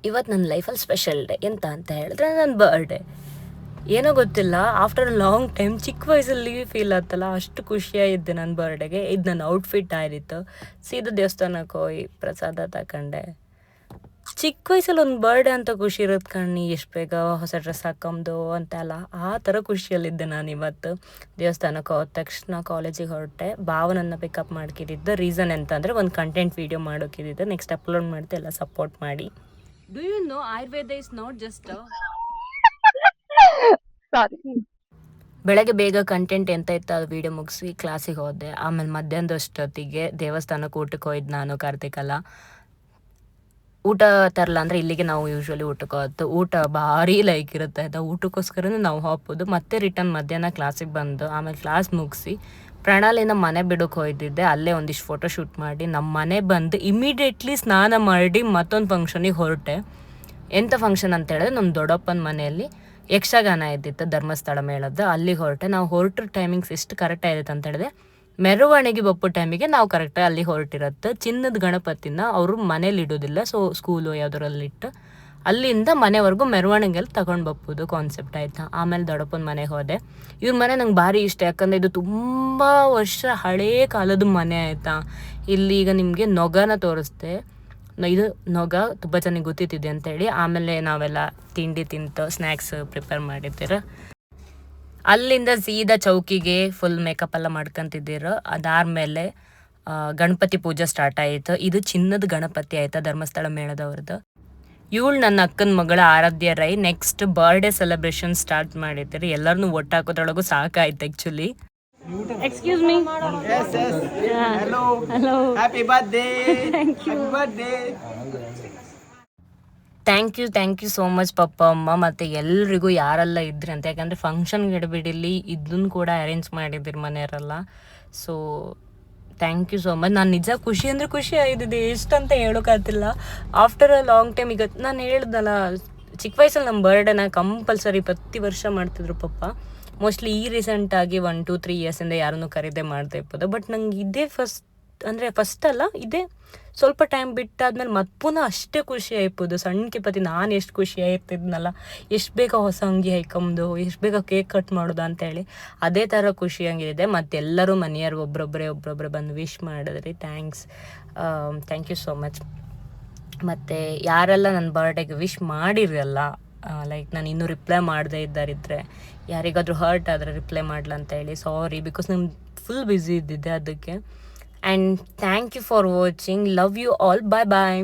ಇವತ್ತು ನನ್ನ ಲೈಫಲ್ಲಿ ಸ್ಪೆಷಲ್ ಡೇ ಎಂತ ಅಂತ ಹೇಳಿದ್ರೆ ನನ್ನ ಬರ್ಡೇ. ಏನೋ ಗೊತ್ತಿಲ್ಲ, ಆಫ್ಟರ್ ಲಾಂಗ್ ಟೈಮ್ ಚಿಕ್ಕ ವಯಸ್ಸಲ್ಲಿ ಫೀಲ್ ಆಯ್ತಲ್ಲ, ಅಷ್ಟು ಖುಷಿಯಾಗಿದ್ದೆ ನನ್ನ ಬರ್ಡೇಗೆ. ಇದು ನನ್ನ ಔಟ್ಫಿಟ್ ಆಗಿತ್ತು. ಸೀದಾ ದೇವಸ್ಥಾನಕ್ಕೆ ಹೋಗಿ ಪ್ರಸಾದ ತಗೊಂಡೆ. ಚಿಕ್ಕ ವಯಸ್ಸಲ್ಲಿ ಒಂದು ಬರ್ಡೇ ಅಂತ ಖುಷಿ ಇರೋದು ಕಣ್ಣಿ, ಎಷ್ಟು ಬೇಗ ಹೊಸ ಡ್ರೆಸ್ ಹಾಕೊಂಬುದು ಅಂತೆಲ್ಲ, ಆ ಥರ ಖುಷಿಯಲ್ಲಿದ್ದೆ ನಾನು ಇವತ್ತು. ದೇವಸ್ಥಾನಕ್ಕೆ ಹೋದ ತಕ್ಷಣ ಕಾಲೇಜಿಗೆ ಹೊರಟೆ. ಭಾವನನ್ನು ಪಿಕಪ್ ಮಾಡ್ಕಿದ್ದಿದ್ದು. ರೀಸನ್ ಎಂತಂದರೆ ಒಂದು ಕಂಟೆಂಟ್ ವೀಡಿಯೋ ಮಾಡೋಕ್ಕಿದ್ದು, ನೆಕ್ಸ್ಟ್ ಅಪ್ಲೋಡ್ ಮಾಡ್ತೆ, ಎಲ್ಲ ಸಪೋರ್ಟ್ ಮಾಡಿ. Do you know Ayurveda is not just ಬೆಳಗ್ಗೆ ಬೇಗ ಕಂಟೆಂಟ್ ಎಂತ ಇತ್ತು ಅದು ವೀಡಿಯೋ ಮುಗಿಸಿ ಕ್ಲಾಸಿಗೆ ಹೋದೆ. ಆಮೇಲೆ ಮಧ್ಯಾಹ್ನದಷ್ಟೊತ್ತಿಗೆ ದೇವಸ್ಥಾನಕ್ಕೆ ಊಟಕ್ಕೆ ಹೋಯ್ದು ನಾನು ಕಾರ್ತಿಕಲ್ಲ. ಊಟ ತರಲ್ಲ ಅಂದರೆ ಇಲ್ಲಿಗೆ ನಾವು ಯೂಶ್ವಲಿ ಊಟಕ್ಕೆ ಹೋಗ್ತು. ಊಟ ಭಾರಿ ಲೈಕ್ ಇರುತ್ತೆ ಆಯಿತಾ. ಊಟಕ್ಕೋಸ್ಕರನೇ ನಾವು ಹೋಗ್ಬೋದು. ಮತ್ತೆ ರಿಟರ್ನ್ ಮಧ್ಯಾಹ್ನ ಕ್ಲಾಸಿಗೆ ಬಂದು ಆಮೇಲೆ ಕ್ಲಾಸ್ ಮುಗಿಸಿ ಪ್ರಣಾಲಿನ ಮನೆ ಬಿಡೋಕೆ ಹೋಯ್ತಿದ್ದೆ. ಅಲ್ಲೇ ಒಂದಿಷ್ಟು ಫೋಟೋ ಶೂಟ್ ಮಾಡಿ ನಮ್ಮ ಮನೆ ಬಂದು ಇಮಿಡಿಯೇಟ್ಲಿ ಸ್ನಾನ ಮಾಡಿ ಮತ್ತೊಂದು ಫಂಕ್ಷನಿಗೆ ಹೊರಟೆ. ಎಂಥ ಫಂಕ್ಷನ್ ಅಂತ ಹೇಳಿದ್ರೆ ನಮ್ಮ ದೊಡ್ಡಪ್ಪನ ಮನೆಯಲ್ಲಿ ಯಕ್ಷಗಾನ ಇದ್ದಿತ್ತು, ಧರ್ಮಸ್ಥಳ ಮೇಳದ್ದು. ಅಲ್ಲಿಗೆ ಹೊರಟೆ. ನಾವು ಹೊರಟ್ರ ಟೈಮಿಂಗ್ಸ್ ಎಷ್ಟು ಕರೆಕ್ಟ್ ಆಯ್ತು ಅಂತ ಹೇಳಿದ್ರೆ, ಮೆರವಣಿಗೆ ಬಪ್ಪು ಟೈಮಿಗೆ ನಾವು ಕರೆಕ್ಟಾಗಿ ಅಲ್ಲಿ ಹೊರಟಿರುತ್ತೆ. ಚಿನ್ನದ ಗಣಪತಿನ ಅವರು ಮನೇಲಿ ಇಡೋದಿಲ್ಲ, ಸೊ ಸ್ಕೂಲು ಯಾವುದರಲ್ಲಿಟ್ಟು ಅಲ್ಲಿಂದ ಮನೆವರೆಗೂ ಮೆರವಣಿಗೆಯಲ್ಲಿ ತಗೊಂಡು ಬಪ್ಪುದು ಕಾನ್ಸೆಪ್ಟ್ ಆಯಿತಾ. ಆಮೇಲೆ ದೊಡ್ಡಪ್ಪನ ಮನೆಗೆ ಹೋದೆ. ಇವ್ರ ಮನೆ ನಂಗೆ ಭಾರಿ ಇಷ್ಟ, ಯಾಕಂದರೆ ಇದು ತುಂಬ ವರ್ಷ ಹಳೇ ಕಾಲದ ಮನೆ ಆಯಿತಾ. ಇಲ್ಲಿ ಈಗ ನಿಮಗೆ ನೊಗನ ತೋರಿಸ್ದೆ. ಇದು ನೊಗ ತುಂಬ ಚೆನ್ನಾಗಿ ಗೊತ್ತಿತ್ತಿದೆ ಅಂತೇಳಿ. ಆಮೇಲೆ ನಾವೆಲ್ಲ ತಿಂಡಿ ತಿಂತು ಸ್ನ್ಯಾಕ್ಸ್ ಪ್ರಿಪೇರ್ ಮಾಡಿದ್ದೀರ. ಅಲ್ಲಿಂದ ಸೀದಾ ಚೌಕಿಗೆ ಫುಲ್ ಮೇಕಪ್ ಎಲ್ಲ ಮಾಡ್ಕೊತಿದ್ದೀರ. ಅದಾದಮೇಲೆ ಗಣಪತಿ ಪೂಜೆ ಸ್ಟಾರ್ಟ್ ಆಯಿತು. ಇದು ಚಿನ್ನದ ಗಣಪತಿ ಆಯಿತಾ, ಧರ್ಮಸ್ಥಳ ಮೇಳದವ್ರದ್ದು. ಇವಳು ನನ್ನ ಅಕ್ಕನ ಮಗಳ Aaradhya Rai. Next birthday celebration start ಮಾಡಿದ್ದೀರಿ. ಎಲ್ಲರನ್ನೂ ಒಟ್ಟಾಕೋದ್ರೊಳಗೂ ಸಾಕಾಯ್ತು actually. Excuse me. Yes, yes. Yeah. Hello. Hello. Happy birthday. Thank you. Happy birthday. Thank you so much ಪಪ್ಪ ಅಮ್ಮ ಮತ್ತು ಎಲ್ರಿಗೂ ಯಾರೆಲ್ಲ ಇದ್ರಿ ಅಂತ. ಯಾಕಂದರೆ ಫಂಕ್ಷನ್ ಗಿಡಬಿಡಿಲಿ ಇದನ್ನು ಕೂಡ ಅರೇಂಜ್ ಮಾಡಿದ್ದೀರಿ ಮನೆಯವರೆಲ್ಲ. So thank you so much. ನಾನು ನಿಜ ಖುಷಿ ಅಂದರೆ ಖುಷಿ ಆಗಿದ್ದಿದೆ, ಎಷ್ಟಂತ ಹೇಳೋಕ್ಕಾಗ್ತಿಲ್ಲ. After a long time. ಈಗ ನಾನು ಹೇಳ್ದಲ್ಲ, ಚಿಕ್ಕ ವಯಸ್ಸಲ್ಲಿ ನಮ್ಮ ಬರ್ಡೇನ ಕಂಪಲ್ಸರಿ ಪ್ರತಿ ವರ್ಷ ಮಾಡ್ತಿದ್ರು ಪಪ್ಪ. ಮೋಸ್ಟ್ಲಿ ಈ ರೀಸೆಂಟಾಗಿ 1-2-3 ಇಯರ್ಸಿಂದ ಯಾರನ್ನೂ ಕರೀದೆ ಮಾಡ್ತಾ ಇರ್ಬೋದು. ಬಟ್ ನಂಗೆ ಇದೇ ಫಸ್ಟ್ ಅಲ್ಲ, ಇದೇ ಸ್ವಲ್ಪ ಟೈಮ್ ಬಿಟ್ಟಾದ್ಮೇಲೆ ಮತ್ತೆ ಪುನಃ ಅಷ್ಟೇ ಖುಷಿ ಆಯ್ಬೋದು. ಸಣ್ಣಕ್ಕೆ ಪತಿ ನಾನು ಎಷ್ಟು ಖುಷಿ ಆಯ್ತಿದ್ನಲ್ಲ, ಎಷ್ಟು ಬೇಗ ಹೊಸ ಅಂಗಿ ಹಾಕೊಂಬುದು, ಎಷ್ಟು ಬೇಗ ಕೇಕ್ ಕಟ್ ಮಾಡೋದು ಅಂತೇಳಿ, ಅದೇ ಥರ ಖುಷಿ ಹಂಗಿದೆ. ಮತ್ತೆಲ್ಲರೂ ಮನೆಯವರು ಒಬ್ಬೊಬ್ಬರೇ ಬಂದು ವಿಶ್ ಮಾಡಿದ್ರಿ. Thank you so much. ಮತ್ತು ಯಾರೆಲ್ಲ ನನ್ನ ಬರ್ಡೇಗೆ ವಿಶ್ ಮಾಡಿರಲ್ಲ, ಲೈಕ್ ನಾನು ಇನ್ನೂ ರಿಪ್ಲೈ ಮಾಡದೇ ಇದ್ದಾರಿದ್ರೆ, ಯಾರಿಗಾದರೂ ಹರ್ಟ್ ಆದರೆ ರಿಪ್ಲೈ ಮಾಡಲ ಅಂತ ಹೇಳಿ ಸಾರಿ, ಬಿಕಾಸ್ ನಾನು ಫುಲ್ ಬ್ಯುಸಿ ಇದ್ದಿದ್ದೆ ಅದಕ್ಕೆ. And thank you for watching. Love you all. Bye bye.